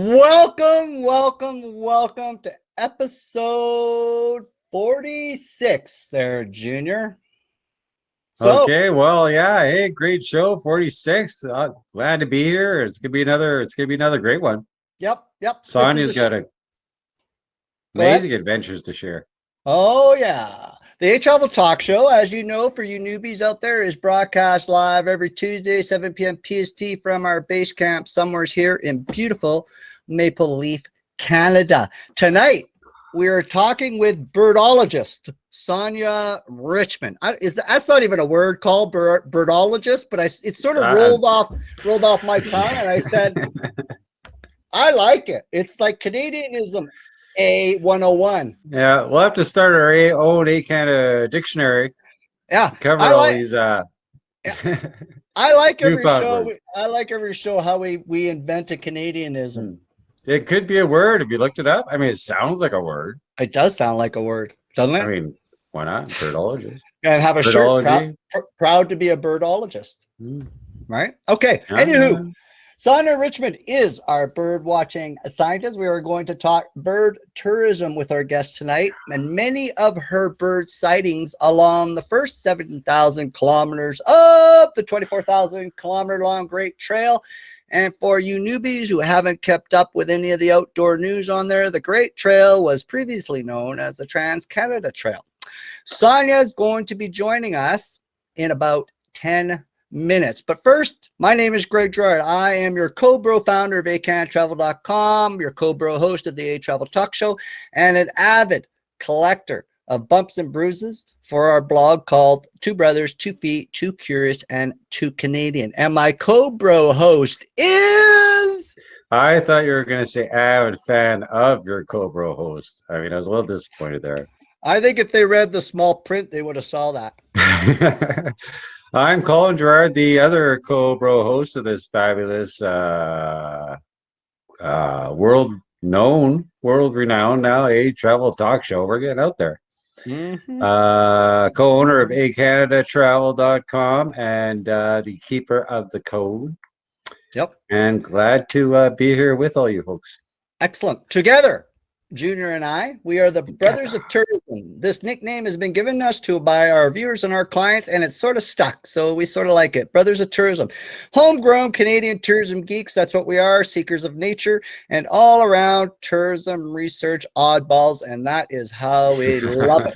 Welcome to episode 46 there, Junior. Okay, well, yeah, hey, great show, 46. Glad to be here. It's gonna be another great one. Yep. Sonya's got Go ahead. amazing adventures to share. Oh, yeah. The ehTravel Talk Show, as you know, for you newbies out there, is broadcast live every Tuesday, 7 p.m. PST from our base camp somewhere here in beautiful Maple Leaf, Canada. Tonight, we are talking with birdologist Sonya Richmond. That's not even a word called birdologist, but it sort of rolled off my tongue, and I said, I like it. It's like Canadianism A101. Yeah, we'll have to start our own ehCanada dictionary. Yeah, Cover all these. I like every show. Words. I like every show how we invent a Canadianism. It could be a word if you looked it up. I mean, it sounds like a word. It does sound like a word, doesn't it? I mean, why not? Birdologist. And have a shirt. Proud to be a birdologist. Right? Okay. Anywho, Sonya Richmond is our bird watching scientist. We are going to talk bird tourism with our guest tonight, and many of her bird sightings along the first 7,000 kilometers of the 24,000 kilometer long Great Trail. And for you newbies who haven't kept up with any of the outdoor news on there, the Great Trail was previously known as the Trans-Canada Trail. Sonya is going to be joining us in about 10 minutes. But first, my name is Greg Gerard. I am your co-bro founder of ehCanadaTravel.com, your co-bro host of the ehTravel Talk Show, and an avid collector of bumps and bruises for our blog called Two Brothers, 2 Feet, 2 Curious, and 2 Canadian. And my co-bro host is... I thought you were going to say avid fan of your co-bro host. I mean, I was a little disappointed there. I think if they read the small print, they would have saw that. I'm Colin Gerard, the other co-bro host of this fabulous world-renowned now ehTravel Talk Show. We're getting out there. Co-owner of ehCanadaTravel.com and the keeper of the code. Yep. And glad to be here with all you folks. Excellent. Together, Junior and I, we are the Brothers of Tourism. This nickname has been given us by our viewers and our clients, and it's sort of stuck, so we sort of like it. Brothers of Tourism. Homegrown Canadian tourism geeks, that's what we are, seekers of nature, and all around tourism research oddballs, and that is how we love it.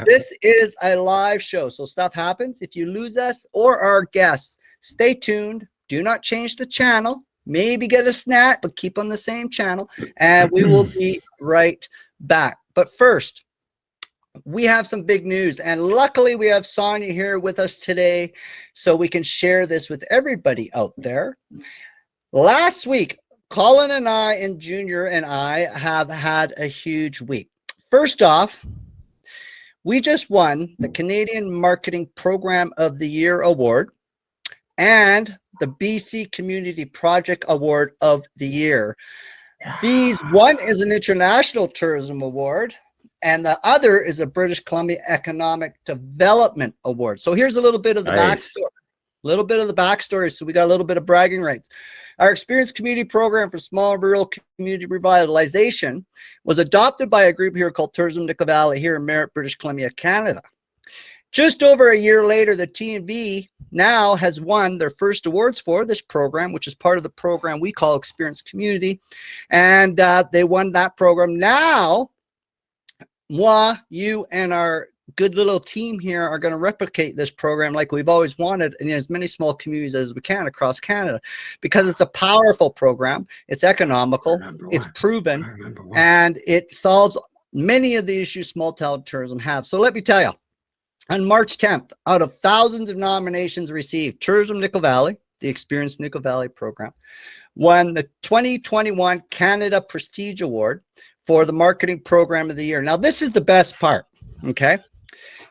This is a live show, so stuff happens. If you lose us or our guests, stay tuned. Do not change the channel. Maybe get a snack, but keep on the same channel, and we will be right back. But first, we have some big news, and luckily we have Sonya here with us today so we can share this with everybody out there. Last week, Colin and I and Junior and I have had a huge week. First off, we just won the Canadian Marketing Program of the Year Award and the BC Community Project Award of the Year. One is an International Tourism Award, and the other is a British Columbia Economic Development Award. So here's a little bit of the backstory. So we got a little bit of bragging rights. Our Experienced Community Program for Small Rural Community Revitalization was adopted by a group here called Tourism Nickel Valley here in Merritt, British Columbia, Canada. Just over a year later, the TNV now has won their first awards for this program, which is part of the program we call Experienced Community. And they won that program. Now, moi, you, and our good little team here are going to replicate this program like we've always wanted in as many small communities as we can across Canada, because it's a powerful program. It's economical, it's proven, and it solves many of the issues small town tourism have. So let me tell you, on March 10th, out of thousands of nominations received, Tourism Nickel Valley, the Experienced Nickel Valley program, won the 2021 Canada Prestige Award for the Marketing Program of the Year. Now, this is the best part, okay?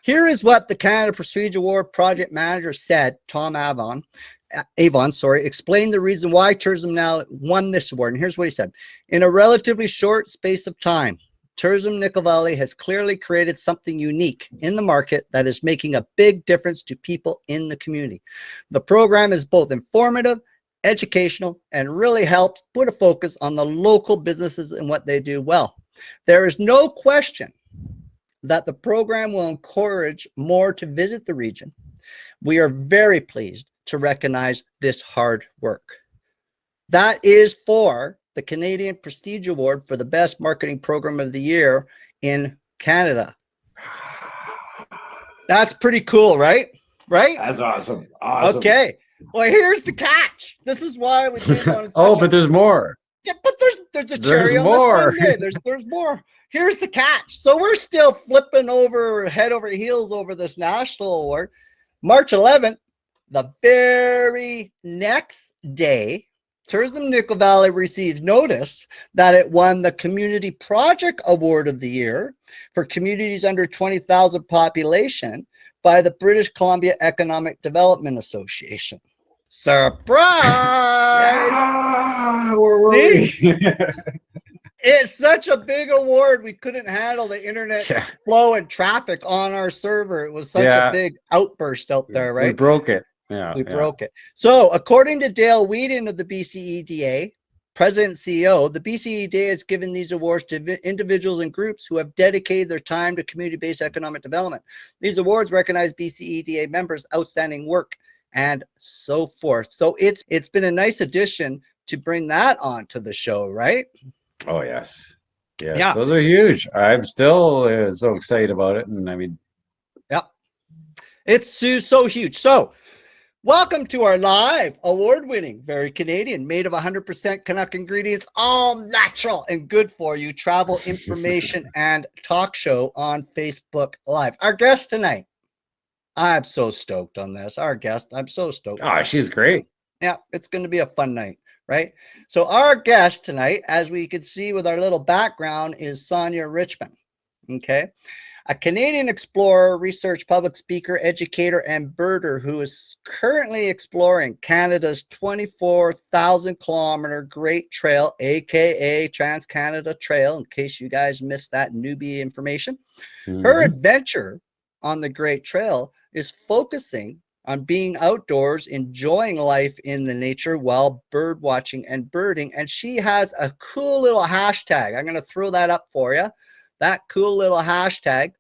Here is what the Canada Prestige Award project manager said, Tom Avon, explained the reason why Tourism Now won this award. And here's what he said. In a relatively short space of time, Tourism Nickel Valley has clearly created something unique in the market that is making a big difference to people in the community. The program is both informative educational, and really helped put a focus on the local businesses and what they do well. There is no question that the program will encourage more to visit the region. We are very pleased to recognize this hard work. That is for the Canadian Prestige Award for the best marketing program of the year in Canada. That's pretty cool, right? Right? That's awesome. Awesome. Okay. Well, here's the catch. This is why we did on Oh, but there's more. Yeah, but there's a cherry on more. this Sunday. There's more. Here's the catch. So we're still flipping over head over heels over this national award. March 11th, the very next day, Tourism Nickel Valley received notice that it won the Community Project Award of the Year for communities under 20,000 population by the British Columbia Economic Development Association. Surprise! Yeah, where were we? It's such a big award. We couldn't handle the internet flow and traffic on our server. It was such a big outburst out there, right? We broke it. Yeah, we broke it. So according to Dale Whedon of the BCEDA, President and CEO, the BCEDA has given these awards to individuals and groups who have dedicated their time to community-based economic development. These awards recognize BCEDA members' outstanding work and so forth. So it's been a nice addition to bring that on to the show, right? Oh, yes. Yes, yeah. Those are huge. I'm still so excited about it. And I mean, yeah, it's so huge. So welcome to our live award-winning, very Canadian, made of 100% Canuck ingredients, all natural and good for you travel information and talk show on Facebook Live. Our guest tonight, I'm so stoked on this. Our guest, I'm so stoked. Oh, she's great. Yeah, it's going to be a fun night, right? So our guest tonight, as we can see with our little background, is Sonya Richmond, okay? A Canadian explorer, research, public speaker, educator, and birder who is currently exploring Canada's 24,000-kilometer Great Trail, aka Trans-Canada Trail, in case you guys missed that newbie information. Her adventure on the Great Trail is focusing on being outdoors, enjoying life in the nature while bird watching and birding. And she has a cool little hashtag. I'm going to throw that up for you. That cool little hashtag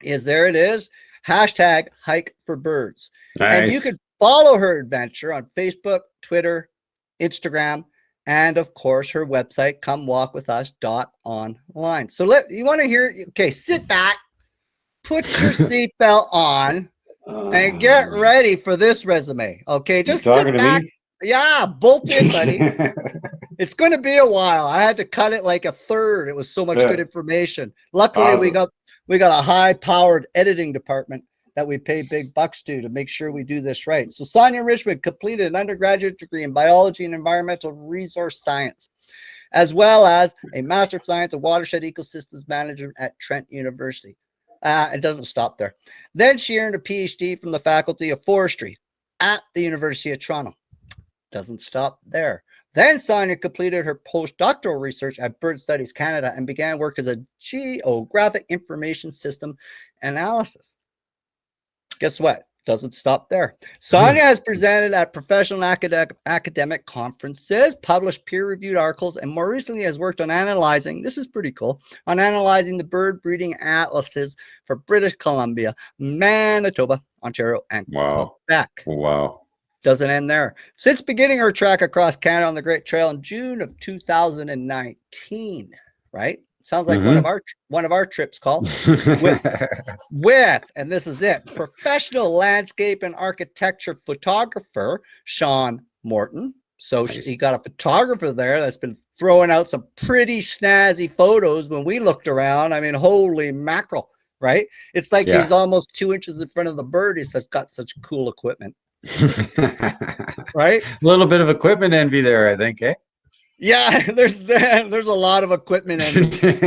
is, there it is, hashtag hike for birds. Nice. And you can follow her adventure on Facebook, Twitter, Instagram, and of course her website, comewalkwithus.online. So you want to hear, okay, sit back, put your seatbelt on, and get ready for this resume. Okay, just sit back. Yeah, bolt in, buddy. It's going to be a while. I had to cut it like a third. It was so much good information. Luckily, we got a high-powered editing department that we pay big bucks to make sure we do this right. So Sonya Richmond completed an undergraduate degree in biology and environmental resource science, as well as a Master of Science in Watershed Ecosystems Management at Trent University. It doesn't stop there. Then she earned a PhD from the Faculty of Forestry at the University of Toronto. Doesn't stop there. Then Sonya completed her postdoctoral research at Bird Studies Canada and began work as a geographic information system analysis. Guess what? Doesn't stop there. Sonya has presented at professional academic conferences, published peer-reviewed articles, and more recently has worked on analyzing, this is pretty cool, on analyzing the bird breeding atlases for British Columbia, Manitoba, Ontario, and Quebec. Wow. Doesn't end there. Since beginning her trek across Canada on the Great Trail in June of 2019, right? Sounds like one of our trips called with, and this is it, professional landscape and architecture photographer Sean Morton. So nice. He got a photographer there that's been throwing out some pretty snazzy photos when we looked around. I mean, holy mackerel, right? It's like he's almost 2 inches in front of the bird. He's got such cool equipment. Right? A little bit of equipment envy there, I think, eh? Yeah, there's a lot of equipment envy.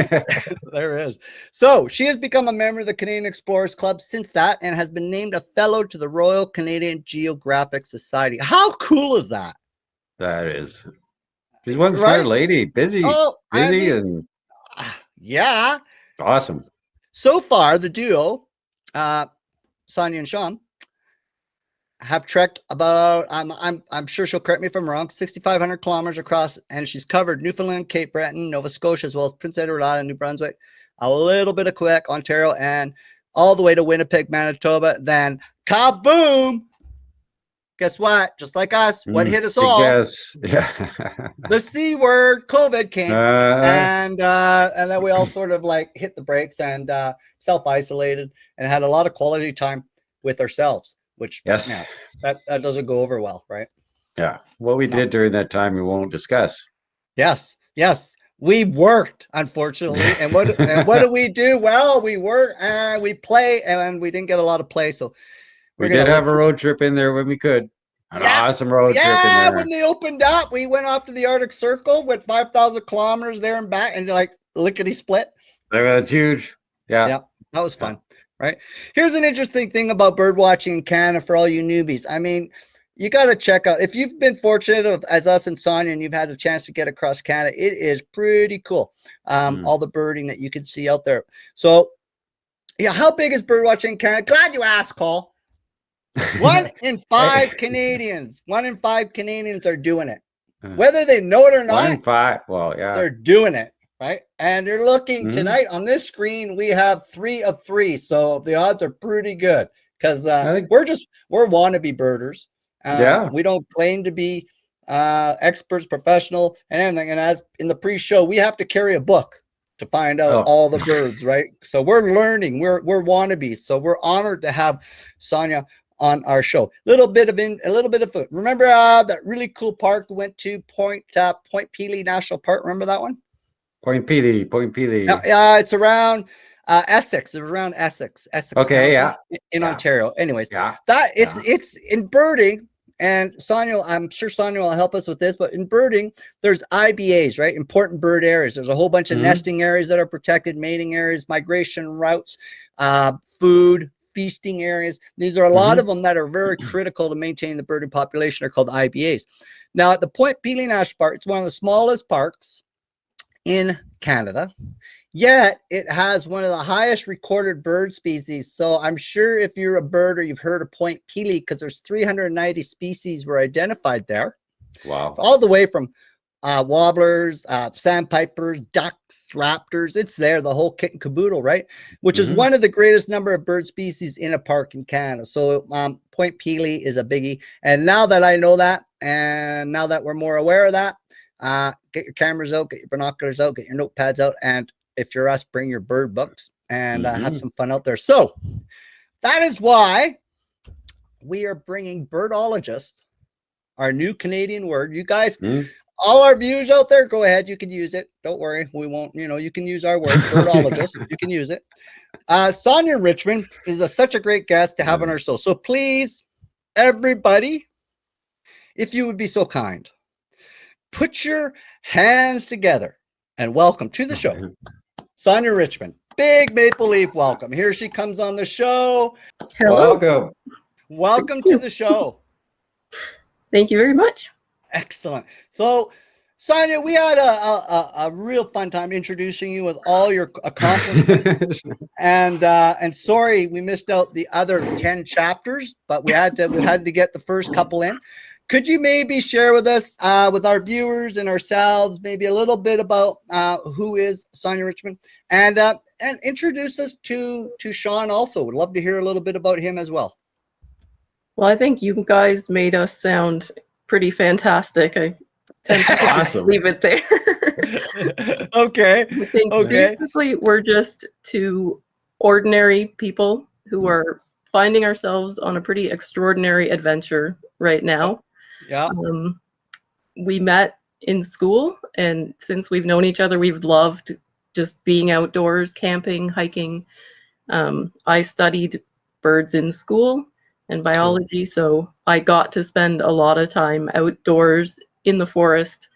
There is. So she has become a member of the Canadian Explorers Club since that and has been named a fellow to the Royal Canadian Geographic Society. How cool is that? That is. She's one smart lady, busy, and yeah, awesome. So far, the duo, Sonya and Sean, have trekked about, I'm sure she'll correct me if I'm wrong, 6,500 kilometers across, and she's covered Newfoundland, Cape Breton, Nova Scotia, as well as Prince Edward Island, New Brunswick, a little bit of Quebec, Ontario, and all the way to Winnipeg, Manitoba. Then kaboom! Guess what? Just like us, what hit us Good all? guess. Yeah. The C word, COVID came, and then we all sort of like hit the brakes and self-isolated and had a lot of quality time with ourselves, which Yes. yeah, that doesn't go over well, right? Yeah. What we did during that time, we won't discuss. Yes, yes. We worked, unfortunately. And what do we do? Well, we work and we play, and we didn't get a lot of play. So We did have a road trip in there when we could. An awesome road trip in there. When they opened up, we went off to the Arctic Circle, went 5,000 kilometers there and back, and like lickety split. That's huge. Yeah. That was fun, right? Here's an interesting thing about bird watching in Canada for all you newbies. I mean, you got to check out, if you've been fortunate as us and Sonya, and you've had a chance to get across Canada, it is pretty cool. All the birding that you can see out there. So yeah, how big is bird watching in Canada? Glad you asked, Cole. 1 in 5 Canadians, 1 in 5 Canadians are doing it. Whether they know it or not, 1 in 5. Well, yeah. They're doing it, right? And you're looking tonight on this screen, we have 3 of 3. So the odds are pretty good because we're wannabe birders. We don't claim to be experts, professional, and everything. And as in the pre-show, we have to carry a book to find out all the birds, right? So we're learning. We're wannabes. So we're honored to have Sonya on our show. A little bit of food. Remember that really cool park we went to, Point Pelee National Park? Remember that one? Point Pelee. Yeah, it's around Essex. It's around Essex. Okay, County, in Ontario. Anyways, yeah, it's in birding. And Sonya, I'm sure Sonya will help us with this, but in birding, there's IBAs, right? Important bird areas. There's a whole bunch of nesting areas that are protected, mating areas, migration routes, food, feasting areas. These are a lot of them that are very critical to maintain the birding population, are called IBAs. Now, at the Point Pelee National Park, it's one of the smallest parks in Canada, yet it has one of the highest recorded bird species. So I'm sure if you're a birder, you've heard of Point Pelee, because there's 390 species were identified there. Wow. All the way from warblers, sandpipers, ducks, raptors. It's there, the whole kit and caboodle, right? Which is one of the greatest number of bird species in a park in Canada. So Point Pelee is a biggie. And now that I know that, and now that we're more aware of that, get your cameras out, get your binoculars out, get your notepads out, and if you're us, bring your bird books and have some fun out there. So that is why we are bringing birdologist, our new Canadian word. You guys, all our viewers out there, go ahead. You can use it. Don't worry. We won't, you can use our word, birdologist. You can use it. Sonya Richmond is such a great guest to have on our show. So please, everybody, if you would be so kind, put your hands together and welcome to the show, Sonya Richmond. Big Maple Leaf welcome. Here she comes on the show. Hello. Welcome to the show. Thank you very much. Excellent. So, Sonya, we had a real fun time introducing you with all your accomplishments. and sorry we missed out the other 10 chapters, but we had to get the first couple in. Could you maybe share with us, with our viewers and ourselves, maybe a little bit about who is Sonya Richmond, and introduce us to Sean also. Would love to hear a little bit about him as well. Well, I think you guys made us sound pretty fantastic. I tend to leave it there. Okay. I think basically we're just two ordinary people who are finding ourselves on a pretty extraordinary adventure right now. Yeah. We met in school, and since we've known each other, we've loved just being outdoors, camping, hiking. I studied birds in school and biology, so I got to spend a lot of time outdoors in the forest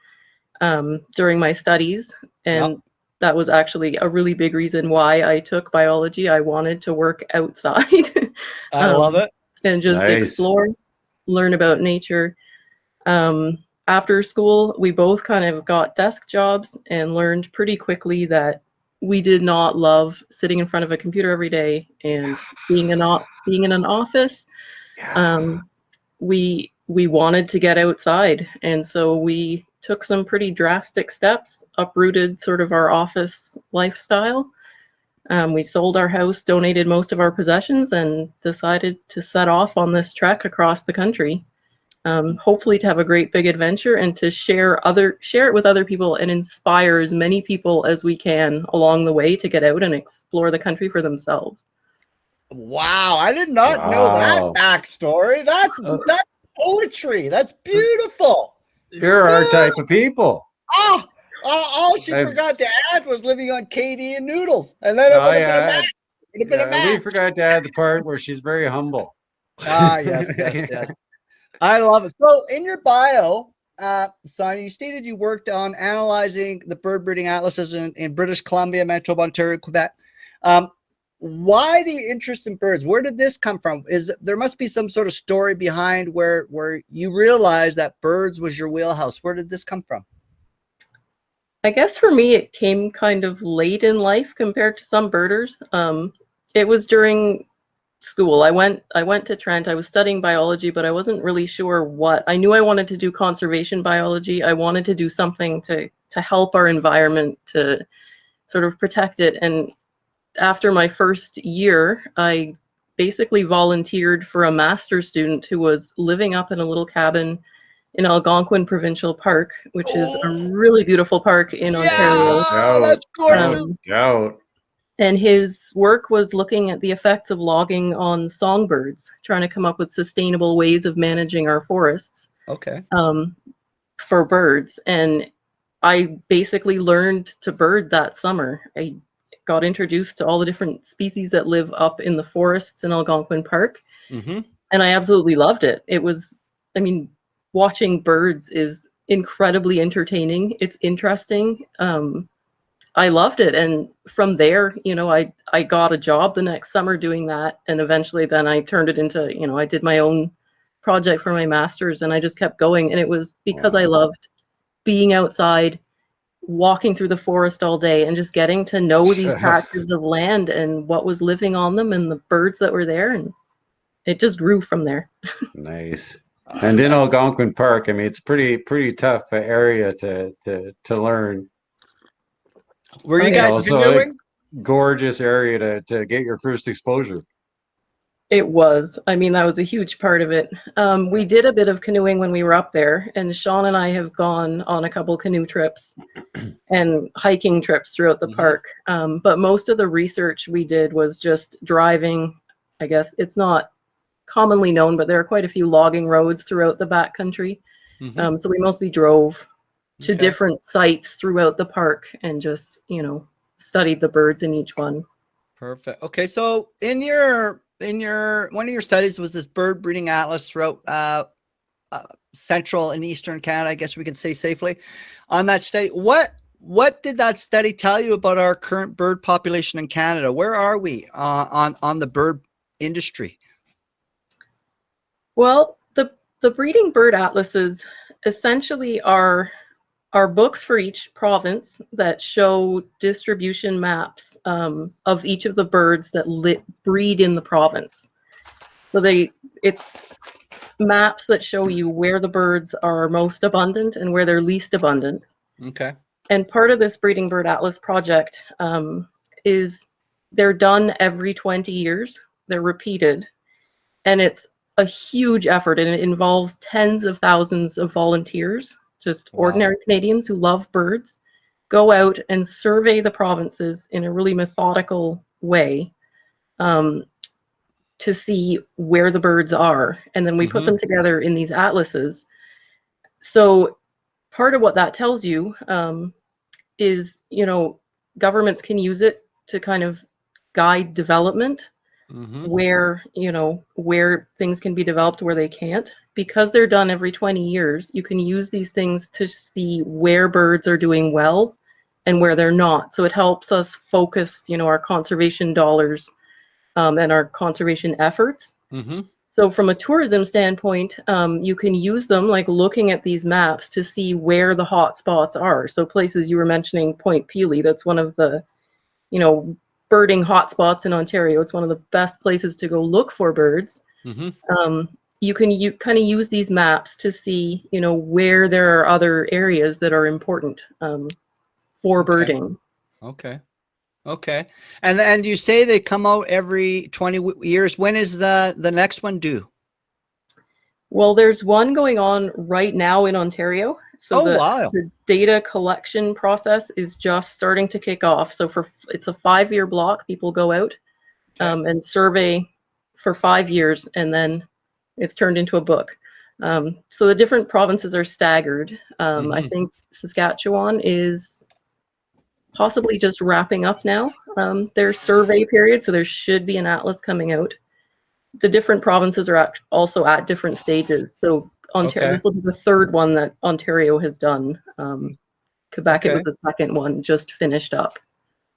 during my studies, and that was actually a really big reason why I took biology. I wanted to work outside. I love it. And just explore, learn about nature. After school, we both kind of got desk jobs and learned pretty quickly that we did not love sitting in front of a computer every day and being in an office. we wanted to get outside, and so we took some pretty drastic steps, uprooted sort of our office lifestyle. We sold our house, donated most of our possessions, and decided to set off on this trek across the country. Hopefully to have a great big adventure and to share it with other people and inspire as many people as we can along the way to get out and explore the country for themselves. Wow, I did not know that backstory. That's poetry. That's beautiful. You're our type of people. Oh, all she forgot to add was living on KD and noodles, and then it would have been a match. We forgot to add the part where she's very humble. Yes. I love it. So in your bio, Sonya, you stated you worked on analyzing the bird breeding atlases in British Columbia, Manitoba, Ontario, Quebec. Why the interest in birds? Where did this come from? There must be some sort of story behind where you realized that birds was your wheelhouse. Where did this come from? I guess for me, it came kind of late in life compared to some birders. It was during school. I went to Trent. I was studying biology, but I wasn't really sure what. I knew I wanted to do conservation biology. I wanted to do something to help our environment, to sort of protect it. And after my first year, I basically volunteered for a master's student who was living up in a little cabin in Algonquin Provincial Park, which is a really beautiful park in Ontario. That's gorgeous. And his work was looking at the effects of logging on songbirds, trying to come up with sustainable ways of managing our forests. For birds. And I basically learned to bird that summer. I got introduced to all the different species that live up in the forests in Algonquin Park. And I absolutely loved it. It was, I mean, watching birds is incredibly entertaining. It's interesting. I loved it. And from there, you know, I got a job the next summer doing that. And eventually then I turned it into, you know, I did my own project for my master's, and I just kept going. And it was because I loved being outside, walking through the forest all day and just getting to know these patches of land and what was living on them and the birds that were there. And it just grew from there. Nice. And in Algonquin Park, I mean, it's pretty tough area to learn. Were you guys also a gorgeous area to get your first exposure? It was. I mean, that was a huge part of it. We did a bit of canoeing when we were up there, and Sean and I have gone on a couple canoe trips and hiking trips throughout the park. But most of the research we did was just driving. I guess it's not commonly known, but there are quite a few logging roads throughout the backcountry. So we mostly drove to different sites throughout the park and just, you know, studied the birds in each one. Perfect. Okay, so in your one of your studies was this bird breeding atlas throughout central and eastern Canada, I guess we can say safely. On that study, what did that study tell you about our current bird population in Canada? Where are we on the bird industry? Well, the breeding bird atlases essentially are books for each province that show distribution maps of each of the birds that breed in the province. So it's maps that show you where the birds are most abundant and where they're least abundant. Okay. And part of this breeding bird atlas project is they're done every 20 years. They're repeated. And it's a huge effort, and it involves tens of thousands of volunteers, just ordinary Canadians who love birds, go out and survey the provinces in a really methodical way to see where the birds are. And then we put them together in these atlases. So part of what that tells you is, you know, governments can use it to kind of guide development where, you know, where things can be developed, where they can't. Because they're done every 20 years, you can use these things to see where birds are doing well and where they're not. So it helps us focus, you know, our conservation dollars and our conservation efforts. So from a tourism standpoint, you can use them, like looking at these maps to see where the hot spots are. So places you were mentioning, Point Pelee, that's one of the, you know, birding hotspots in Ontario. It's one of the best places to go look for birds. you can kind of use these maps to see, where there are other areas that are important for birding. Okay. Okay. And you say they come out every 20 years. When is the next one due? Well, there's one going on right now in Ontario. So wow. the data collection process is just starting to kick off. So it's a 5-year block. People go out and survey for 5 years, and then it's turned into a book. So the different provinces are staggered. I think Saskatchewan is possibly just wrapping up now their survey period. So there should be an atlas coming out. The different provinces are also at different stages. So this will be the third one that Ontario has done. Quebec, it was the second one, just finished up.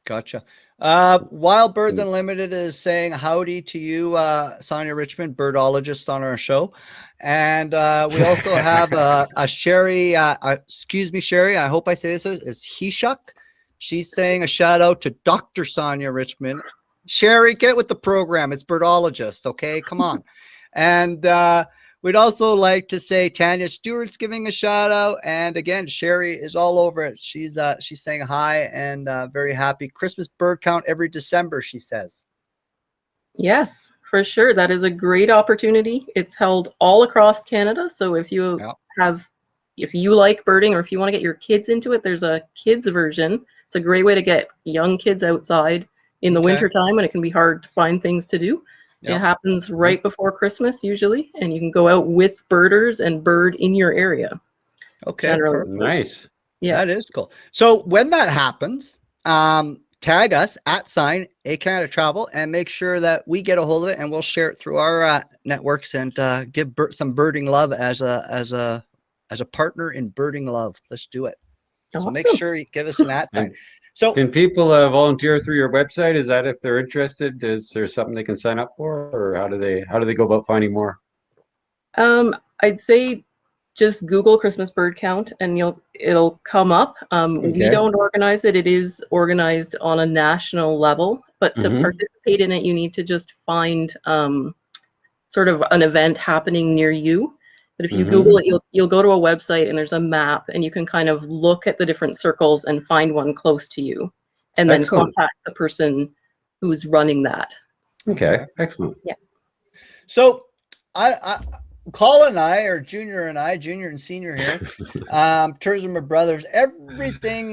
Gotcha. Wild Birds Unlimited is saying howdy to you, Sonya Richmond, birdologist on our show. And we also have a Sherry, excuse me, Sherry, I hope I say this, is ehCanadaTravel.com. She's saying a shout out to Dr. Sonya Richmond. Sherry, get with the program. It's birdologist, okay? Come on. And we'd also like to say Tanya Stewart's giving a shout out. And again, Sherry is all over it. She's saying hi and very happy. Christmas bird count every December, she says. Yes, for sure. That is a great opportunity. It's held all across Canada. So if you if you like birding, or if you want to get your kids into it, there's a kids version. It's a great way to get young kids outside in the winter time when it can be hard to find things to do. It happens right before Christmas usually, and you can go out with birders and bird in your area. Okay, nice. Yeah, that is cool. So when that happens, tag us at @ehCanadaTravel and make sure that we get a hold of it, and we'll share it through our networks and give some birding love as a partner in birding love. Let's do it. awesome. So make sure you give us an at tag. So can people volunteer through your website? Is that if they're interested? Is there something they can sign up for, or how do they go about finding more? I'd say just Google Christmas bird count and it'll come up. We don't organize it. It is organized on a national level, but to participate in it, you need to just find sort of an event happening near you. But if you Google it, you'll go to a website and there's a map, and you can kind of look at the different circles and find one close to you, and then contact the person who's running that. Okay, excellent. Yeah. So Colin and I, or Junior and Senior here, Tourism of Brothers, everything,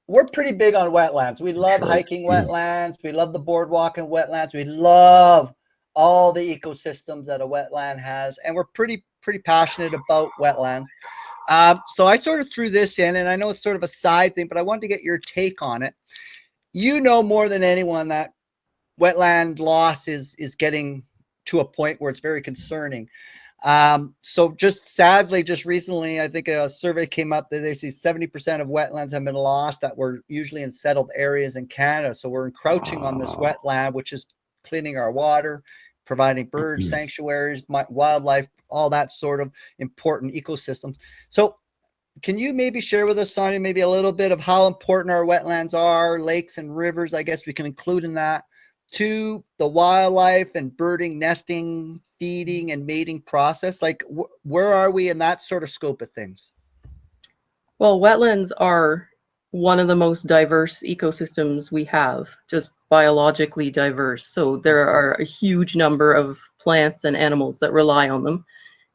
we're pretty big on wetlands. We love hiking wetlands. We love the boardwalk and wetlands. We love all the ecosystems that a wetland has, and we're pretty passionate about wetlands. So I sort of threw this in, and I know it's sort of a side thing, but I wanted to get your take on it. You know more than anyone that wetland loss is getting to a point where it's very concerning. So just sadly, just recently, I think a survey came up that they see 70% of wetlands have been lost that were usually in settled areas in Canada. So we're encroaching on this wetland, which is cleaning our water, providing bird sanctuaries, wildlife, all that sort of important ecosystems. So can you maybe share with us, Sonya, maybe a little bit of how important our wetlands are, lakes and rivers, I guess we can include in that, to the wildlife and birding, nesting, feeding, and mating process? Like, where are we in that sort of scope of things? Well, wetlands are one of the most diverse ecosystems we have, just biologically diverse. So there are a huge number of plants and animals that rely on them,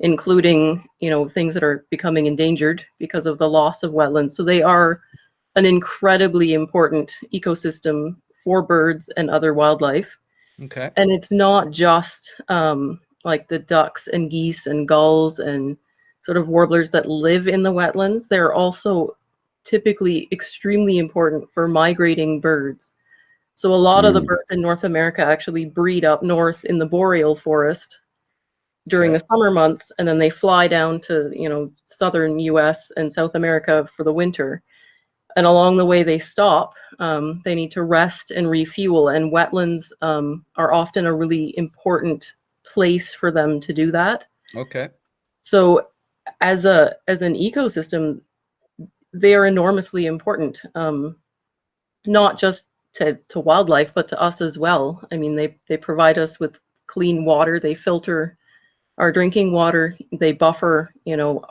including, things that are becoming endangered because of the loss of wetlands. So they are an incredibly important ecosystem for birds and other wildlife. Okay. And it's not just like the ducks and geese and gulls and sort of warblers that live in the wetlands. They're also typically extremely important for migrating birds. So a lot of the birds in North America actually breed up north in the boreal forest during the summer months, and then they fly down to, southern US and South America for the winter. And along the way they stop, they need to rest and refuel, and wetlands are often a really important place for them to do that. Okay. So as an ecosystem, they are enormously important, not just to wildlife, but to us as well. I mean, they provide us with clean water. They filter our drinking water. They buffer,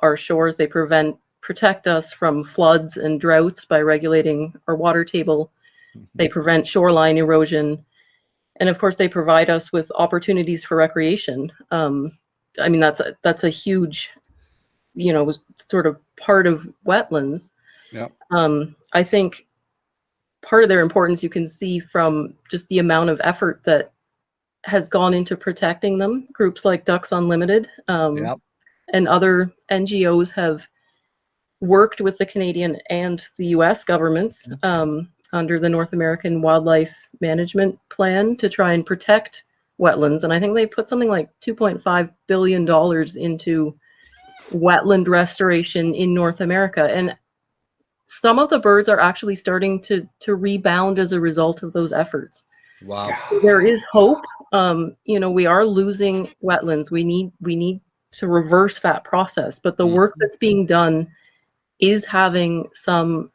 our shores. They protect us from floods and droughts by regulating our water table. They prevent shoreline erosion. And of course, they provide us with opportunities for recreation. I mean, that's a huge, sort of part of wetlands. Yeah. I think part of their importance you can see from just the amount of effort that has gone into protecting them. Groups like Ducks Unlimited and other NGOs have worked with the Canadian and the US governments under the North American Wildlife Management Plan to try and protect wetlands. And I think they put something like $2.5 billion into wetland restoration in North America. And some of the birds are actually starting to rebound as a result of those efforts. Wow. So there is hope. We are losing wetlands. We need to reverse that process. But the work that's being done is having some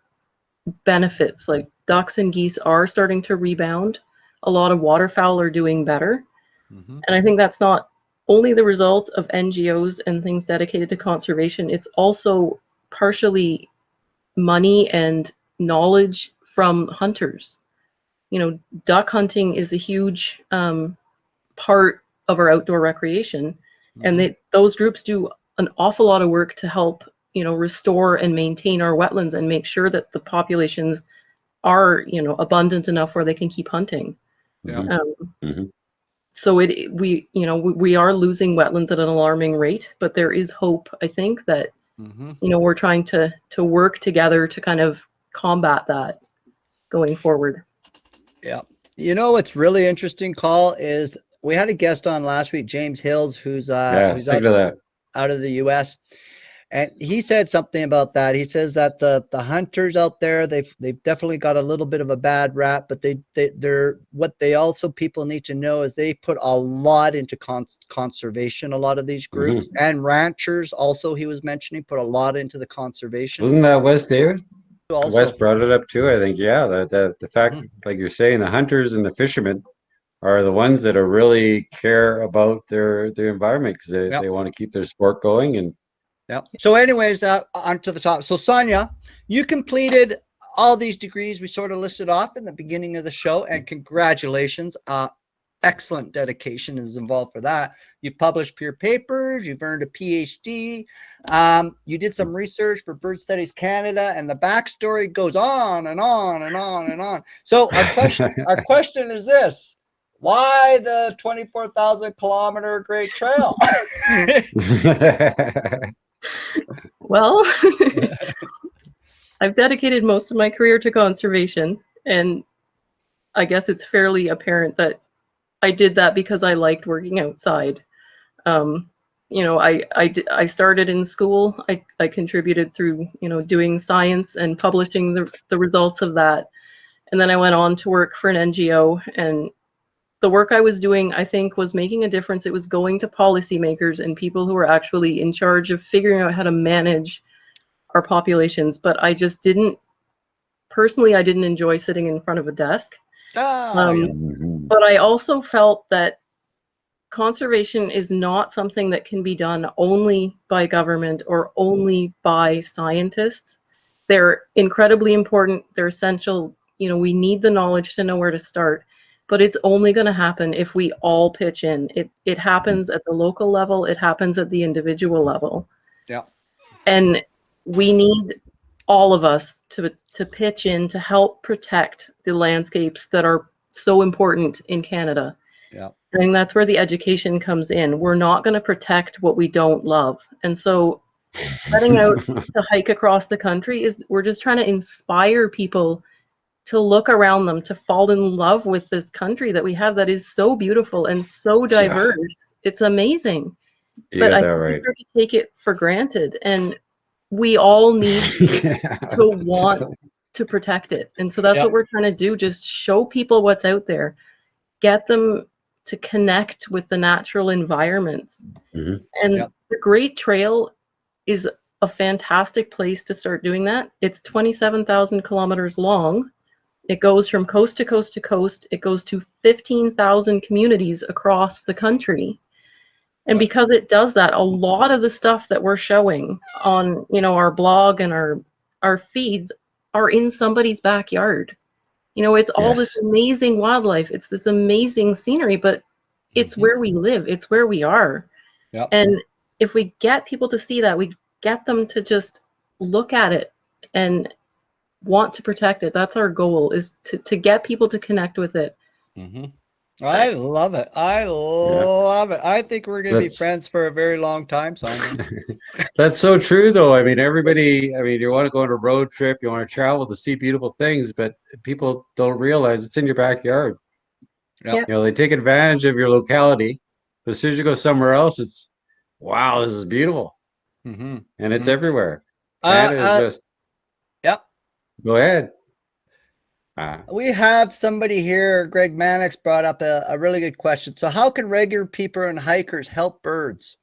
benefits. Like ducks and geese are starting to rebound. A lot of waterfowl are doing better. And I think that's not only the result of NGOs and things dedicated to conservation. It's also partially money and knowledge from hunters. Duck hunting is a huge part of our outdoor recreation, and those groups do an awful lot of work to help restore and maintain our wetlands and make sure that the populations are abundant enough where they can keep hunting. So we are losing wetlands at an alarming rate, but there is hope. I think that we're trying to work together to kind of combat that going forward. Yeah. What's really interesting, Carl, is we had a guest on last week, James Hills, who's out of the US. And he said something about that. He says that the hunters out there, they've definitely got a little bit of a bad rap, but they're what they also people need to know is they put a lot into conservation. A lot of these groups and ranchers also, he was mentioning, put a lot into the conservation. Wasn't that Wes David? Also, Wes brought it up too, I think. Yeah, the fact, like you're saying, the hunters and the fishermen are the ones that are really care about their environment because they want to keep their sport going. And so anyways, on to the top. So Sonya, you completed all these degrees we sort of listed off in the beginning of the show, and congratulations. Excellent dedication is involved for that. You've published peer papers, you've earned a PhD, you did some research for Bird Studies Canada, and the backstory goes on and on and on and on. So our question is this: why the 24,000 kilometer Great Trail? Well, I've dedicated most of my career to conservation, and I guess it's fairly apparent that I did that because I liked working outside. I started in school. I contributed through, doing science and publishing the results of that. And then I went on to work for an NGO, and the work I was doing, I think, was making a difference. It was going to policymakers and people who were actually in charge of figuring out how to manage our populations. But I just didn't enjoy sitting in front of a desk. But I also felt that conservation is not something that can be done only by government or only by scientists. They're incredibly important. They're essential. We need the knowledge to know where to start. But it's only going to happen if we all pitch in. It happens at the local level. It happens at the individual level. Yeah. And we need all of us to pitch in to help protect the landscapes that are so important in Canada. Yeah. I think that's where the education comes in. We're not going to protect what we don't love. And so setting out to hike across the country we're just trying to inspire people to look around them, to fall in love with this country that we have that is so beautiful and so diverse. It's amazing. But I think we start to take it for granted. And we all need to want to protect it. And so that's what we're trying to do. Just show people what's out there. Get them to connect with the natural environments. And the Great Trail is a fantastic place to start doing that. It's 27,000 kilometers long. It goes from coast to coast to coast. It goes to 15,000 communities across the country. And because it does that, a lot of the stuff that we're showing on, our blog and our feeds are in somebody's backyard. It's all this amazing wildlife. It's this amazing scenery, but it's where we live. It's where we are. Yep. And if we get people to see that, we get them to just look at it and want to protect it. That's our goal, is to get people to connect with it. I love it. I love it. I think we're going to be friends for a very long time, Sonya. That's so true, though. I mean, everybody, you want to go on a road trip, you want to travel to see beautiful things, but people don't realize it's in your backyard. Yep. They take advantage of your locality, but as soon as you go somewhere else, it's, wow, this is beautiful. And it's everywhere. Canada is just... Yep. Go ahead. We have somebody here, Greg Mannix brought up a really good question. So how can regular people and hikers help birds?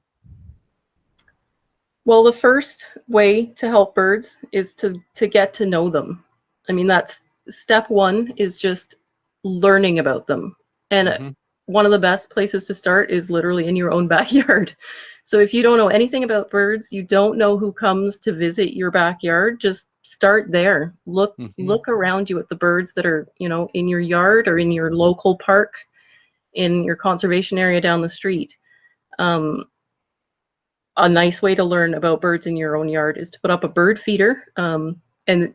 Well, the first way to help birds is to get to know them. I mean, that's step one, is just learning about them. And one of the best places to start is literally in your own backyard. So if you don't know anything about birds, you don't know who comes to visit your backyard, just start there. Look around you at the birds that are, in your yard or in your local park, in your conservation area down the street. A nice way to learn about birds in your own yard is to put up a bird feeder. And,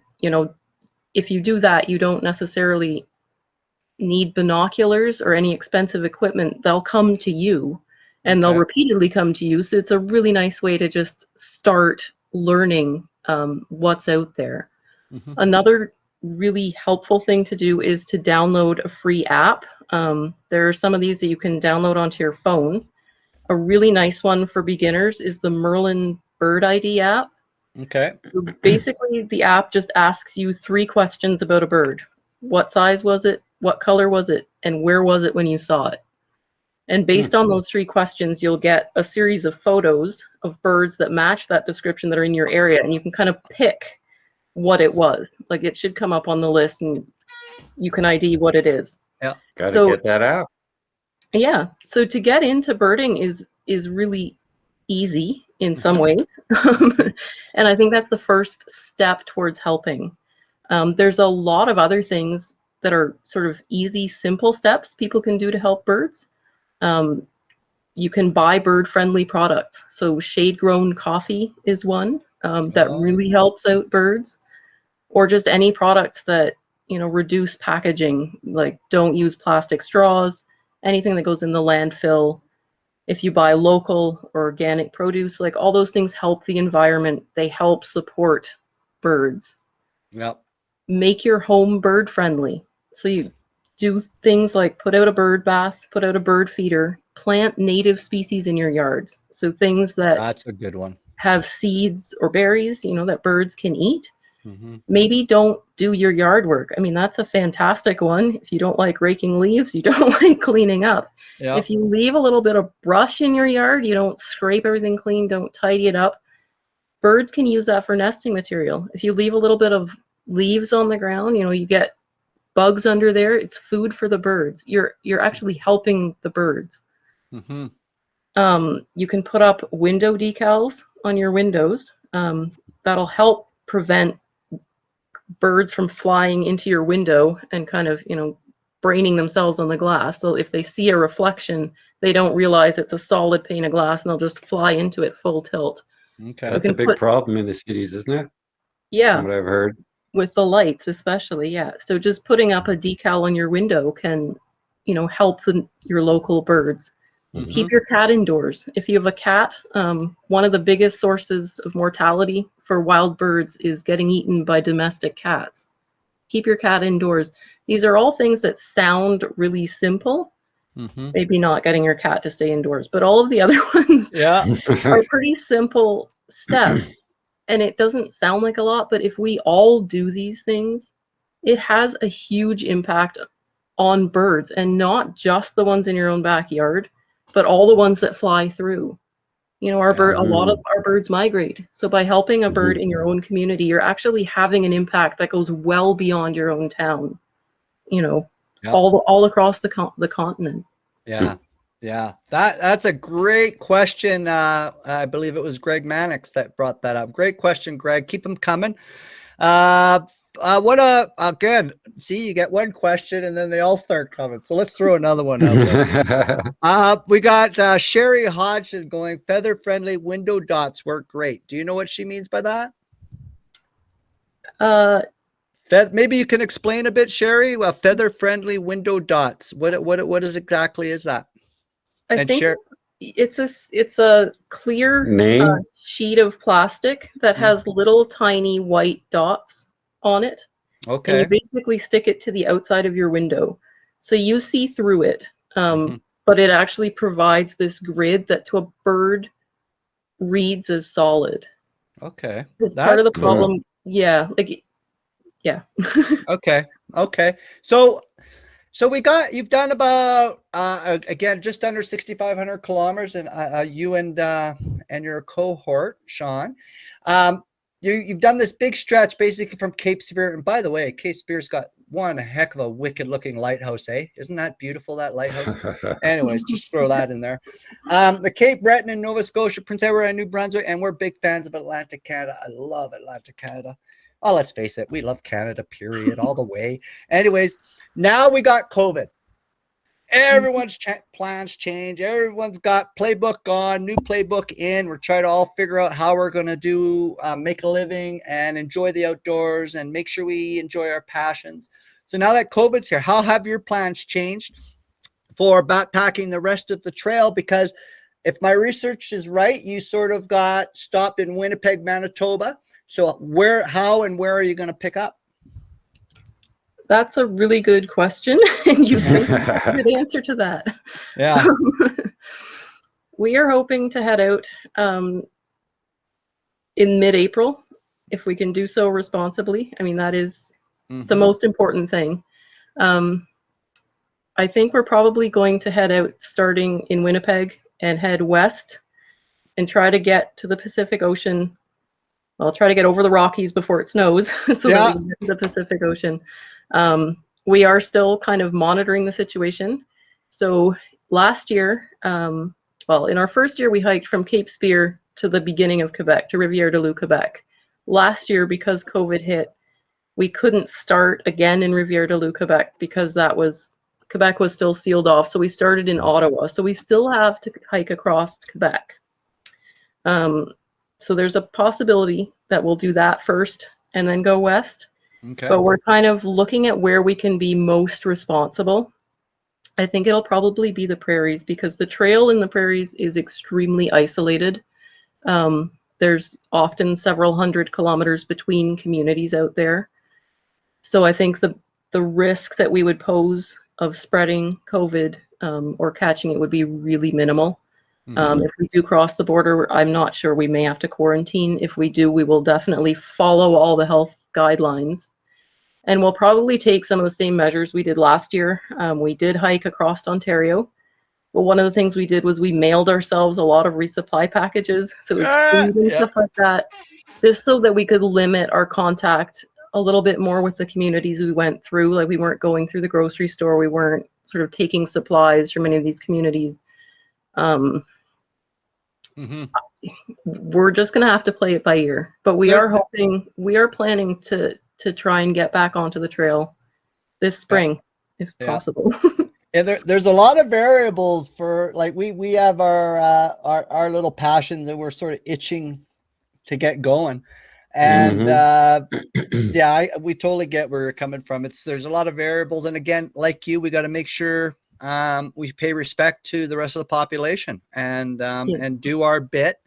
if you do that, you don't necessarily need binoculars or any expensive equipment. They'll come to you, and they'll repeatedly come to you. So it's a really nice way to just start learning what's out there. Another really helpful thing to do is to download a free app. There are some of these that you can download onto your phone. A really nice one for beginners is the Merlin Bird ID app. So basically, the app just asks you 3 questions about a bird. What size was it? What color was it? And where was it when you saw it? And based on those 3 questions, you'll get a series of photos of birds that match that description that are in your area. And you can kind of pick what it was. Like, it should come up on the list and you can ID what it is. Yeah. Gotta get that app. Yeah. So to get into birding is really easy in some ways. And I think that's the first step towards helping. There's a lot of other things that are sort of easy, simple steps people can do to help birds. You can buy bird-friendly products. So shade-grown coffee is one that really helps out birds. Or just any products that, reduce packaging, like don't use plastic straws, anything that goes in the landfill. If you buy local or organic produce, like all those things help the environment. They help support birds. Yep. Make your home bird friendly. So you do things like put out a bird bath, put out a bird feeder, plant native species in your yards. So things That's a good one. have seeds or berries, that birds can eat. Maybe don't do your yard work. I mean, that's a fantastic one. If you don't like raking leaves, you don't like cleaning up. Yep. If you leave a little bit of brush in your yard, you don't scrape everything clean, don't tidy it up, birds can use that for nesting material. If you leave a little bit of leaves on the ground, you get bugs under there. It's food for the birds. You're actually helping the birds. You can put up window decals on your windows. That'll help prevent birds from flying into your window and kind of, braining themselves on the glass. So if they see a reflection, they don't realize it's a solid pane of glass and they'll just fly into it full tilt. That's a big problem in the cities, isn't it? Yeah. From what I've heard. With the lights, especially. Yeah. So just putting up a decal on your window can, help your local birds. Keep your cat indoors. If you have a cat, one of the biggest sources of mortality for wild birds is getting eaten by domestic cats. Keep your cat indoors. These are all things that sound really simple. Maybe not getting your cat to stay indoors, but all of the other ones are pretty simple steps. And it doesn't sound like a lot, but if we all do these things, it has a huge impact on birds, and not just the ones in your own backyard, but all the ones that fly through. A lot of our birds migrate. So by helping a bird in your own community, you're actually having an impact that goes well beyond your own town, all across the continent. Yeah. Yeah, that's a great question. I believe it was Greg Mannix that brought that up. Great question, Greg. Keep them coming. Again, see, you get one question and then they all start coming. So let's throw another one out there. We got Sherry Hodgson going, feather friendly window dots work great. Do you know what she means by that? Maybe you can explain a bit, Sherry. Well, feather friendly window dots. What is exactly is that? I think it's a clear name sheet of plastic that has little tiny white dots on it. Okay. And you basically stick it to the outside of your window. So you see through it, but it actually provides this grid that to a bird reads as solid. Okay. It's part of the problem. Cool. Yeah. Okay. So you've done about again just under 6,500 kilometers, and you and your cohort, Sean, you've done this big stretch basically from Cape Spear. And by the way, Cape Spear's got one heck of a wicked looking lighthouse, eh? Isn't that beautiful, that lighthouse? Anyways, just throw that in there. The Cape Breton in Nova Scotia, Prince Edward and New Brunswick, and we're big fans of Atlantic Canada. I love Atlantic Canada. Oh, let's face it, we love Canada, period, all the way. Anyways, now we got COVID. Everyone's plans change. Everyone's got playbook on, new playbook in. We're trying to all figure out how we're going to do, make a living and enjoy the outdoors and make sure we enjoy our passions. So now that COVID's here, how have your plans changed for backpacking the rest of the trail? Because if my research is right, you sort of got stopped in Winnipeg, Manitoba. So how and where are you going to pick up? That's a really good question. And you think a good answer to that. Yeah. We are hoping to head out in mid-April, if we can do so responsibly. I mean, that is the most important thing. I think we're probably going to head out starting in Winnipeg and head west and try to get to the Pacific Ocean. I'll try to get over the Rockies before it snows so that we can get to the Pacific Ocean. We are still kind of monitoring the situation. So last year, well, in our first year, we hiked from Cape Spear to the beginning of Quebec, to Rivière-du-Loup, Quebec. Last year, because COVID hit, we couldn't start again in Rivière-du-Loup, Quebec, because Quebec was still sealed off. So we started in Ottawa. So we still have to hike across Quebec. So there's a possibility that we'll do that first and then go west. Okay. But we're kind of looking at where we can be most responsible. I think it'll probably be the prairies, because the trail in the prairies is extremely isolated. There's often several hundred kilometers between communities out there. So I think the risk that we would pose of spreading COVID or catching it would be really minimal. If we do cross the border, I'm not sure, we may have to quarantine. If we do, we will definitely follow all the health guidelines. And we'll probably take some of the same measures we did last year. We did hike across Ontario. But one of the things we did was we mailed ourselves a lot of resupply packages. So it was food and stuff like that, just so that we could limit our contact a little bit more with the communities we went through. Like, we weren't going through the grocery store. We weren't sort of taking supplies from any of these communities. We're just going to have to play it by ear, but we are planning to try and get back onto the trail this spring, if possible. Yeah, there's a lot of variables for, like, we have our little passions that we're sort of itching to get going. And we totally get where you're coming from. There's a lot of variables. And again, like you, we got to make sure we pay respect to the rest of the population and do our bit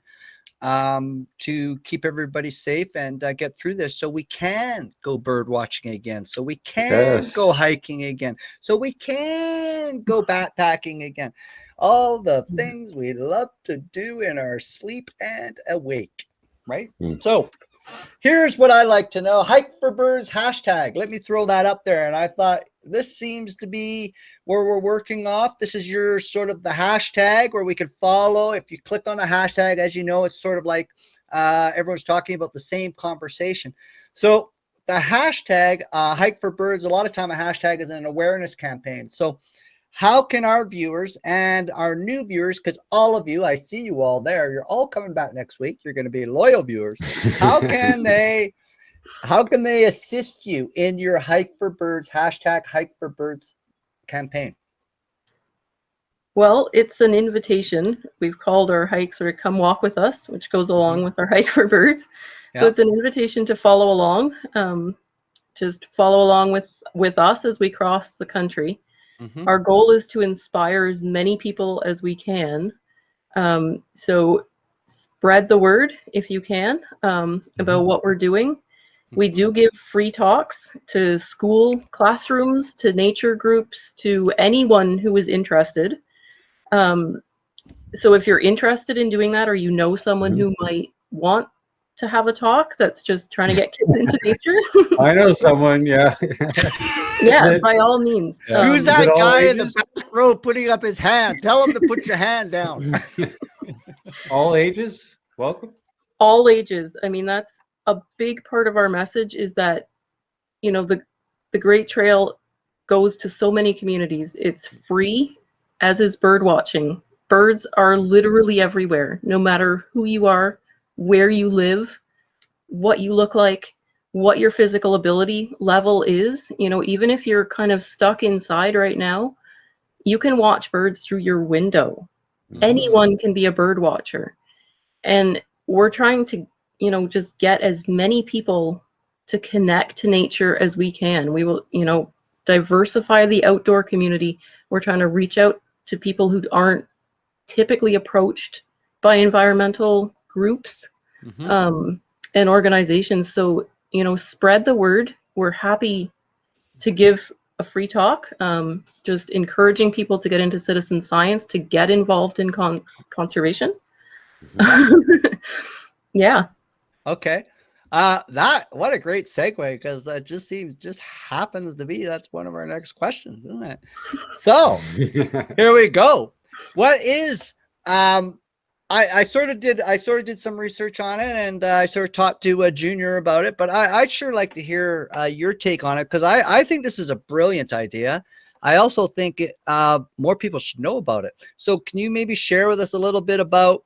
to keep everybody safe and get through this, so we can go bird watching again, so we can go hiking again, so we can go backpacking again. All the things we love to do in our sleep and awake, right? So here's what I like to know. Hike for Birds hashtag. Let me throw that up there. And I thought this seems to be where we're working off. This is your sort of the hashtag where we can follow. If you click on a hashtag, as you know, it's sort of like everyone's talking about the same conversation. So the hashtag Hike for Birds, a lot of time a hashtag is an awareness campaign. So how can our viewers and our new viewers, because all of you, I see you all there, you're all coming back next week. You're going to be loyal viewers. How can they assist you in your Hike for Birds, hashtag Hike for Birds campaign? Well, it's an invitation. We've called our hike sort of come walk with us, which goes along with our Hike for Birds. So it's an invitation to follow along. Just follow along with us as we cross the country. Our goal is to inspire as many people as we can. So spread the word if you can about what we're doing. We do give free talks to school classrooms, to nature groups, to anyone who is interested. So if you're interested in doing that, or you know someone who might want to have a talk that's just trying to get kids into nature. I know someone, yeah. Yeah, by all means. Yeah. Who's that guy in ages? the back row putting up his hand? Tell him to put your hand down. All ages, welcome. All ages. I mean, that's a big part of our message, is that, you know, the Great Trail goes to so many communities. It's free, as is bird watching. Birds are literally everywhere, no matter who you are, where you live, what you look like, what your physical ability level is. You know, even if you're kind of stuck inside right now, you can watch birds through your window. Anyone can be a bird watcher. And we're trying to, you know, just get as many people to connect to nature as we can. We will, you know, diversify the outdoor community. We're trying to reach out to people who aren't typically approached by environmental groups and organizations. So, you know, spread the word. We're happy to give a free talk, just encouraging people to get into citizen science, to get involved in conservation. Yeah. Okay. What a great segue, because that just happens to be, that's one of our next questions, isn't it? So here we go. What is I sort of did some research on it, and I sort of talked to a junior about it, but I'd sure like to hear your take on it, because I think this is a brilliant idea. I also think more people should know about it. So can you maybe share with us a little bit about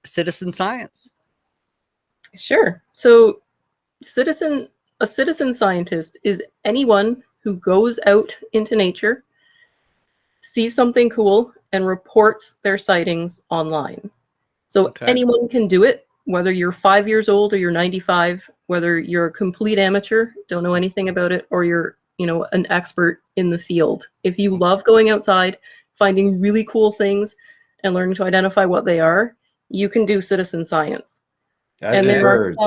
citizen science? Sure. So a citizen scientist is anyone who goes out into nature, sees something cool, and reports their sightings online. So anyone can do it, whether you're 5 years old or you're 95, whether you're a complete amateur, don't know anything about it, or you're, you know, an expert in the field. If you love going outside, finding really cool things and learning to identify what they are, you can do citizen science. As in birds.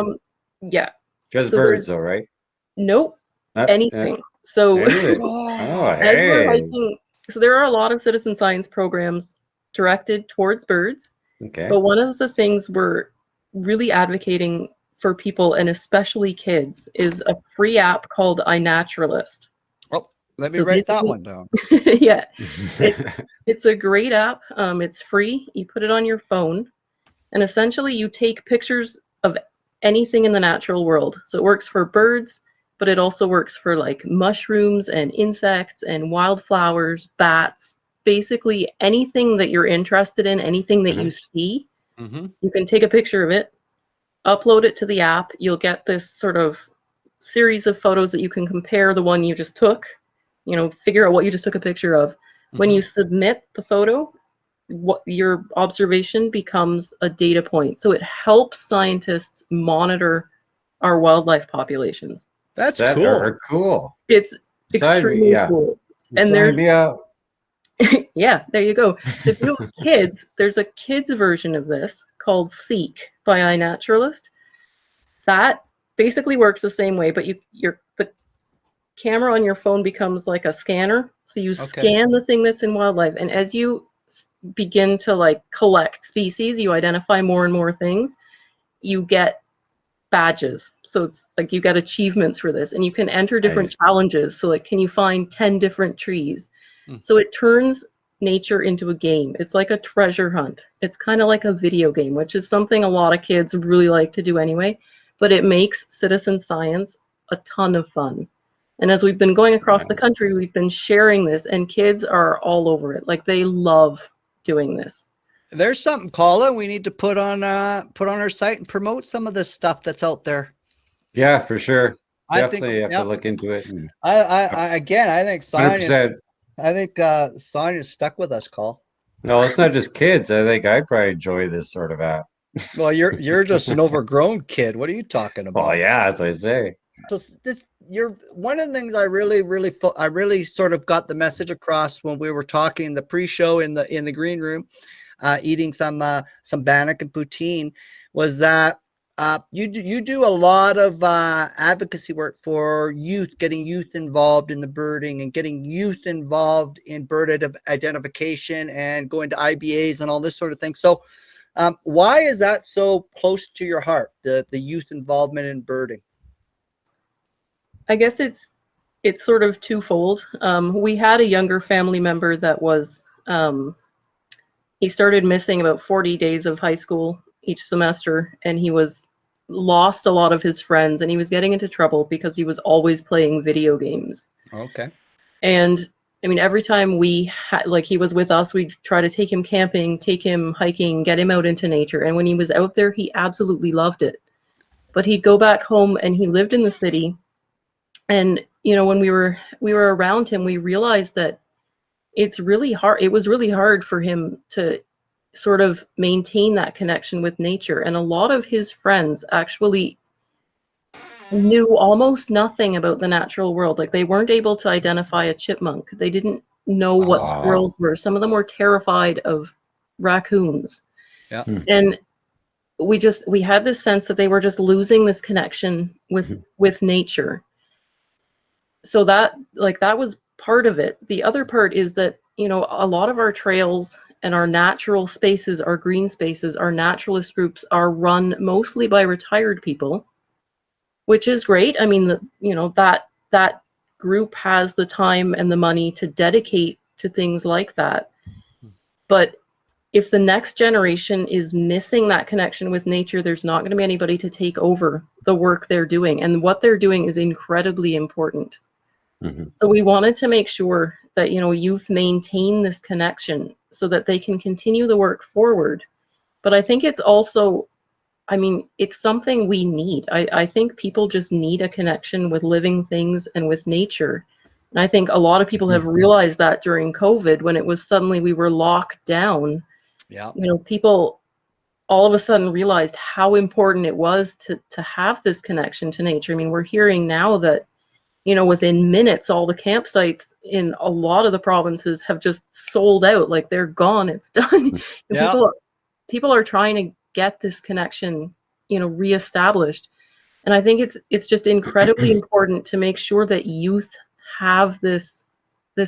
Yeah. Just birds, though, right? Nope. Anything. So anything. as we're hiking, so there are a lot of citizen science programs directed towards birds. But one of the things we're really advocating for people, and especially kids, is a free app called iNaturalist. Oh, let me write that one down. Yeah. It's a great app. It's free. You put it on your phone, and essentially you take pictures of anything in the natural world. So it works for birds, but it also works for like mushrooms and insects and wildflowers, bats, basically anything that you're interested in, anything that you see. You can take a picture of it, upload it to the app. You'll get this sort of series of photos that you can compare the one you just took, you know, figure out what you just took a picture of. When you submit the photo, what your observation becomes a data point. So it helps scientists monitor our wildlife populations. That's cool. Cool. It's extremely cool. And yeah, there you go. So if you have kids, there's a kids version of this called Seek by iNaturalist. That basically works the same way, but the camera on your phone becomes like a scanner. So you scan the thing that's in wildlife, and as you begin to like collect species, you identify more and more things, you get badges. So it's like you get achievements for this, and you can enter different challenges. So like, can you find 10 different trees? So it turns nature into a game. It's like a treasure hunt. It's kind of like a video game, which is something a lot of kids really like to do anyway, but it makes citizen science a ton of fun. And as we've been going across the country, we've been sharing this, and kids are all over it. Like, they love doing this. There's something, Colin, we need to put on our site and promote some of this stuff that's out there. Yeah, for sure. I Definitely think, have to look into it. And I think Sonya's, 100%. Sonya's stuck with us, Col. No, it's not just kids. I think I'd probably enjoy this sort of app. Well, you're just an overgrown kid. What are you talking about? Oh yeah, as I say. So you're one of the things I really sort of got the message across when we were talking the pre-show in the green room, eating some bannock and poutine, was that you do a lot of advocacy work for youth, getting youth involved in the birding and getting youth involved in bird identification and going to IBAs and all this sort of thing. So why is that so close to your heart, the youth involvement in birding? I guess it's sort of twofold. We had a younger family member that was, he started missing about 40 days of high school each semester, and he lost a lot of his friends, and he was getting into trouble because he was always playing video games. Okay. And I mean, every time he was with us, we'd try to take him camping, take him hiking, get him out into nature. And when he was out there, he absolutely loved it. But he'd go back home, and he lived in the city. And, when we were around him, we realized that it's really hard. It was really hard for him to sort of maintain that connection with nature. And a lot of his friends actually knew almost nothing about the natural world. Like, they weren't able to identify a chipmunk. They didn't know what squirrels were. Some of them were terrified of raccoons. Yeah. And we had this sense that they were just losing this connection with nature. So that was part of it. The other part is that, a lot of our trails and our natural spaces, our green spaces, our naturalist groups are run mostly by retired people, which is great. I mean, that group has the time and the money to dedicate to things like that. But if the next generation is missing that connection with nature, there's not going to be anybody to take over the work they're doing. And what they're doing is incredibly important. Mm-hmm. So we wanted to make sure that, youth maintain this connection so that they can continue the work forward. But I think it's also, it's something we need. I think people just need a connection with living things and with nature. And I think a lot of people have realized that during COVID, when it was suddenly we were locked down. Yeah. People all of a sudden realized how important it was to have this connection to nature. I mean, we're hearing now that, within minutes, all the campsites in a lot of the provinces have just sold out. Like, they're gone. It's done. Yeah. People are trying to get this connection, reestablished. And I think it's just incredibly important to make sure that youth have this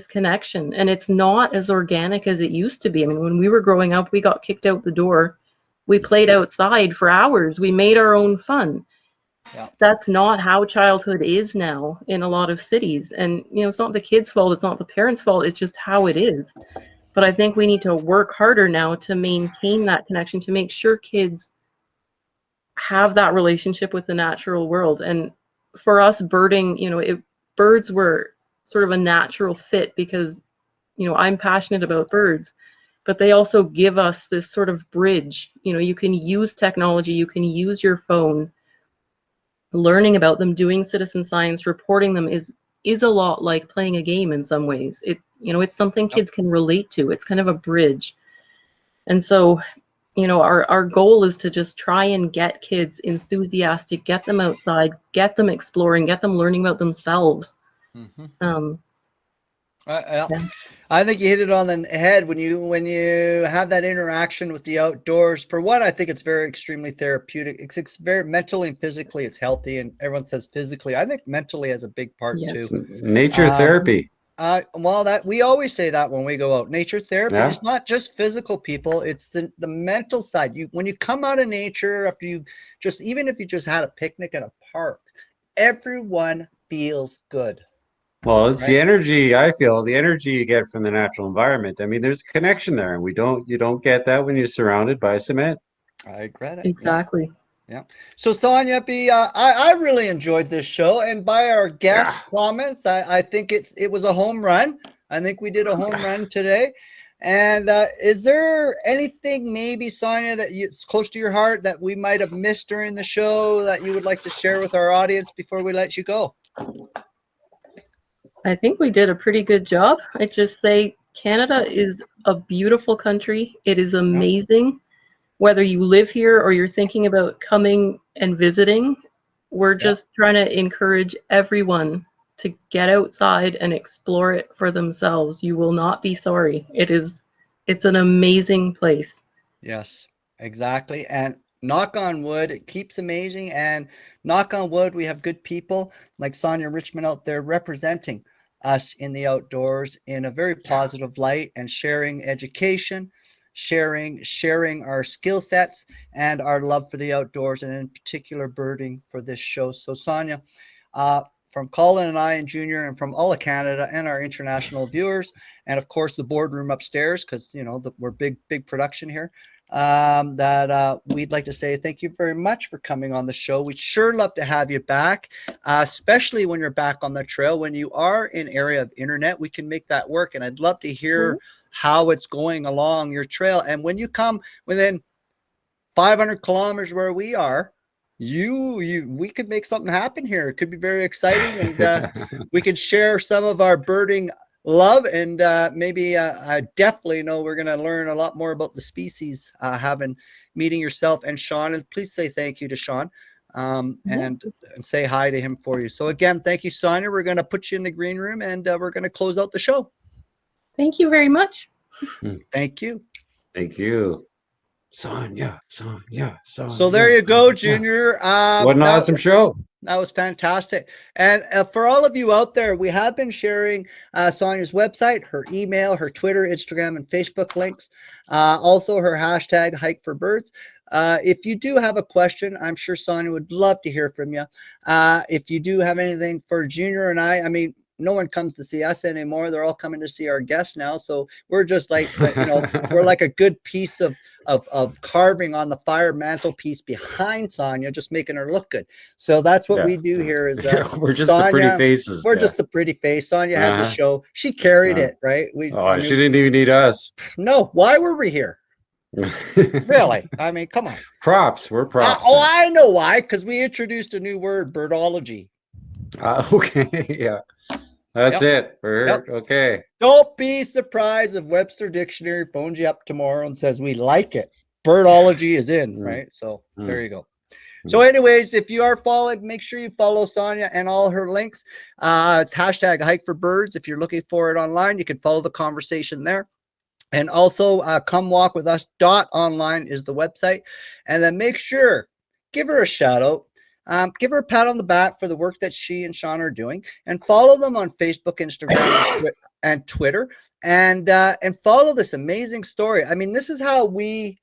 connection. And it's not as organic as it used to be. I mean, when we were growing up, we got kicked out the door. We played outside for hours. We made our own fun. Yeah. That's not how childhood is now in a lot of cities. And, it's not the kids' fault. It's not the parents' fault. It's just how it is. But I think we need to work harder now to maintain that connection, to make sure kids have that relationship with the natural world. And for us, birding, birds were sort of a natural fit because, I'm passionate about birds, but they also give us this sort of bridge. You can use technology, you can use your phone. Learning about them, doing citizen science, reporting them is a lot like playing a game in some ways. It's something kids can relate to. It's kind of a bridge. And so, our goal is to just try and get kids enthusiastic, get them outside, get them exploring, get them learning about themselves. Mm-hmm. Yeah. I think you hit it on the head when you have that interaction with the outdoors. For one, I think it's extremely therapeutic. It's very mentally and physically, it's healthy. And everyone says physically. I think mentally has a big part too. It's nature therapy. Well, we always say that when we go out. Nature therapy. Yeah. It's not just physical, people. It's the mental side. When you come out of nature after even if you just had a picnic at a park, everyone feels good. Well, it's the energy, I feel, the energy you get from the natural environment. I mean, there's a connection there, and you don't get that when you're surrounded by cement. I regret it. Exactly. Yeah. So Sonya B, I really enjoyed this show, and by our guest comments, I think it was a home run. I think we did a home run today. And is there anything maybe, Sonya, that it's close to your heart that we might have missed during the show that you would like to share with our audience before we let you go? I think we did a pretty good job. I just say Canada is a beautiful country. It is amazing. Whether you live here or you're thinking about coming and visiting, we're just trying to encourage everyone to get outside and explore it for themselves. You will not be sorry. It's an amazing place. Yes, exactly. And knock on wood, it keeps amazing. And knock on wood, we have good people like Sonya Richmond out there representing us in the outdoors in a very positive light and sharing education, sharing our skill sets and our love for the outdoors, and in particular birding for this show. So Sonya, from Colin and I and Junior, and from all of Canada and our international viewers, and of course the boardroom upstairs, because we're big production here, that we'd like to say thank you very much for coming on the show. We'd sure love to have you back, especially when you're back on the trail. When you are in area of internet, we can make that work, and I'd love to hear how it's going along your trail. And when you come within 500 kilometers where we are, we could make something happen here. It could be very exciting, and we could share some of our birding love, and maybe I definitely know we're going to learn a lot more about the species meeting yourself and Sean. And please say thank you to Sean, and say hi to him for you. So again, thank you, Sonya. We're going to put you in the green room, and we're going to close out the show. Thank you very much. Thank you. Thank you. Sonya. So there you go, Junior. What an awesome show. That was fantastic. And for all of you out there, we have been sharing Sonya's website, her email, her Twitter, Instagram, and Facebook links. Also her hashtag Hike for Birds. If you do have a question, I'm sure Sonya would love to hear from you. If you do have anything for Junior and I mean, no one comes to see us anymore. They're all coming to see our guests now. So we're just like, we're like a good piece of carving on the fire mantelpiece behind Sonya, just making her look good. So that's what we do here is we're just Sonya, the pretty faces. We're just the pretty face. Sonya had the show. She carried it, right? She didn't even need us. No, why were we here? Really? I mean, come on. Props. We're props. I know why. Because we introduced a new word, birdology. Okay. Yeah. That's it. Okay. Don't be surprised if Webster Dictionary phones you up tomorrow and says we like it. Birdology is in, right? So there you go. So anyways, if you are following, make sure you follow Sonya and all her links. It's hashtag Hike for Birds. If you're looking for it online, you can follow the conversation there. And also come walk with us .online is the website. And then make sure, give her a shout out. Give her a pat on the back for the work that she and Sean are doing, and follow them on Facebook, Instagram, and Twitter, and follow this amazing story. I mean, this is how we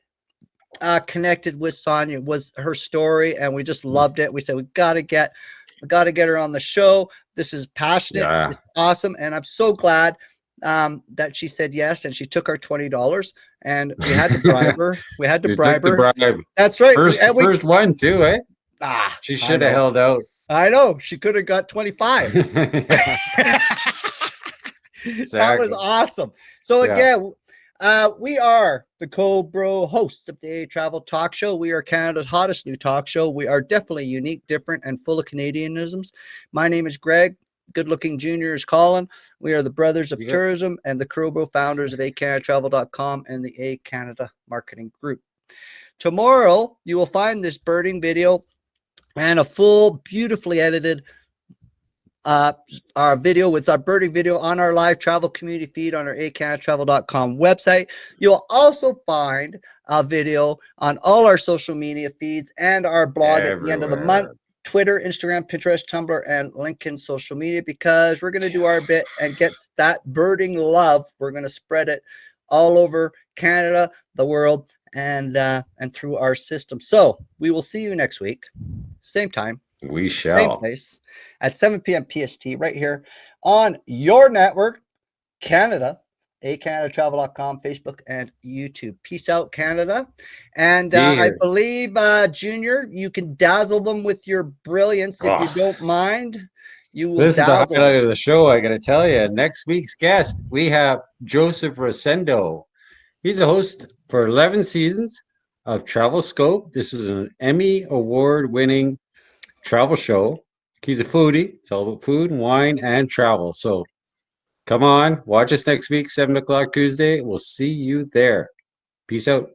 connected with Sonya, was her story, and we just loved it. We said we got to get her on the show. This is passionate. It's awesome, and I'm so glad that she said yes, and she took our $20, and we had to bribe her. We had to bribe her. That's right. First one too, eh? She should have held out. I know. She could have got 25. That was awesome. So again, we are the Co-Bro hosts of the Travel Talk Show. We are Canada's hottest new talk show. We are definitely unique, different, and full of Canadianisms. My name is Greg. Good-looking Junior is Colin. We are the brothers of tourism and the Co-Bro founders of ehCanadaTravel.com and the ehCanada Marketing Group. Tomorrow, you will find this birding video and a full, beautifully edited our video with our birding video on our live travel community feed on our ehCanadaTravel.com website. You'll also find a video on all our social media feeds and our blog at the end of the month. Twitter, Instagram, Pinterest, Tumblr, and LinkedIn social media, because we're going to do our bit and get that birding love. We're going to spread it all over Canada, the world, and through our system. So we will see you next week. Same time. We shall. Same place at 7 p.m. PST right here on your network, Canada ehCanadaTravel.com, Facebook, and YouTube. Peace out, Canada. And Be I here. believe, Junior, you can dazzle them with your brilliance. If you don't mind, you will This is the dazzle highlight them. of the show, I got to tell you. Next week's guest, we have Joseph Rosendo. He's a host for 11 seasons of Travel Scope. This is an Emmy Award-winning travel show. He's a foodie. It's all about food and wine and travel. So come on, watch us next week, 7 o'clock Tuesday. We'll see you there. Peace out.